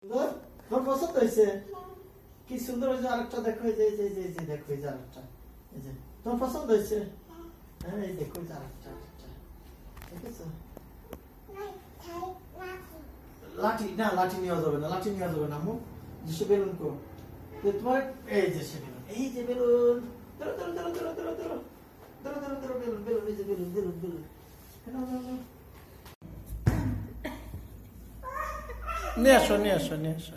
তোর পছন্দ হয়েছে? কি সুন্দর হয়েছে। আরেকটা দেখো, এই যে এই যে এই যে এই যে দেখো, এই যে আরেকটা, এই যে তোমার পছন্দ হয়েছে? হ্যাঁ, এই দেখো, এই যে আরেকটা, দেখেছো? লাঠি না, লাঠি নেওয়া যাবে না, লাঠি নেওয়া যাবে না। আম্মু যে সে বেলুন কো তোমার, এই যে সে বেলুন, এই যে বেলুন, ধরো ধরো ধরো ধরো ধরো ধরো ধরো ধরো ধরো বেলুন, বেলুন, এই যে বেলুন, বেলুন, বেলুন, নিয়ে আসো, নিয়ে আসো, নিয়ে আসো।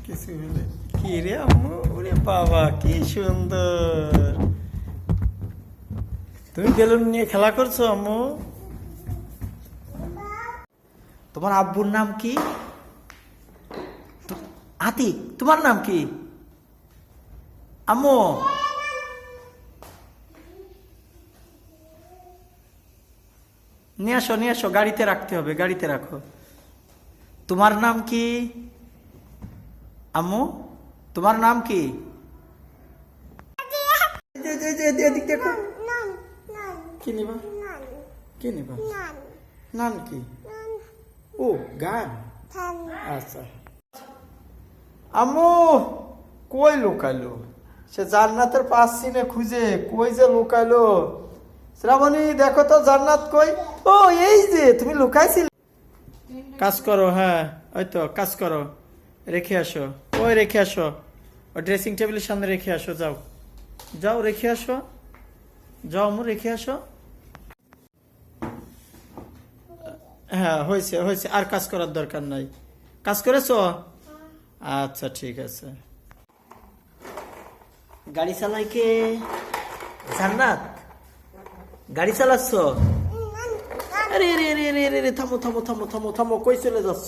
কিছু হলে কি রে আম্মু, ওরে বাবা কি সুন্দর। তুমি বেলুন নিয়ে খেলা করছো আম্মু? তোমার আব্বুর নাম কি? আতিক। তোমার নাম কি আম্মু? নিয়ে আসো, নিয়ে আসো, গাড়িতে রাখতে হবে, গাড়িতে রাখো। তোমার নাম কি আম্মু? তোমার নাম কি? এদিক দেখো। কি নিবা? কি নিবা? নাম কি? ও গান। আচ্ছা আম্মু কই লুকাইলো? সে জান্নাতের পাশ চিনে খুঁজে কই যে লুকাইলো। শ্রাবণী দেখো তো জান্নাত কই। ও এই যে তুমি লুকাইছিলে। কাজ করো, হ্যাঁ ওই তো কাজ করো, রেখে আসো, ওই রেখে আসো, ওই ড্রেসিং টেবিলের সামনে রেখে আসো, যাও যাও রেখে আসো, যাও আম্মু রেখে আসো। হ্যাঁ হয়েছে হয়েছে, আর কাজ করার দরকার নাই। কাজ করেছো? আচ্ছা ঠিক আছে। গাড়ি চালাই কে? জান্নাত গাড়ি চালাচ্ছ? আরে রে রে রে রে রে, থামো থামো থামো থামো থামো, কই চলে যাচ্ছ?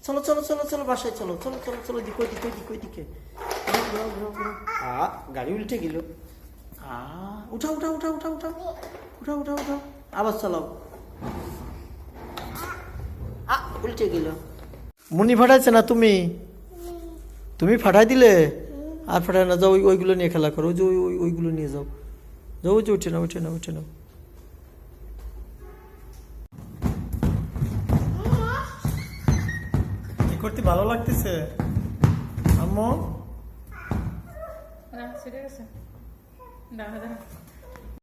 চলো চলো চলো চলো, বাসায় চলো, চলো চলো চলো, দিকে ওইদিকে ওইদিকে ওইদিকে। গাড়ি উল্টে গেল। উঠাও উঠাও উঠাও উঠাও উঠাও উঠাও উঠাও উঠাও, আবার চালাও। উল্টে গেল। মুনি ফাটাইছে না তুমি? তুমি ফাটাই দিলে? আর ফাটাই না, যাও ওইগুলো নিয়ে খেলা করো, ওই যে ওইগুলো নিয়ে যাও, যাও, ওই যে উঠে নাও উঠে নাও উঠে নাও। কি করতে ভালো লাগতেছে আম্মু? না সেটা গেছে, দাঁড়া দাঁড়া।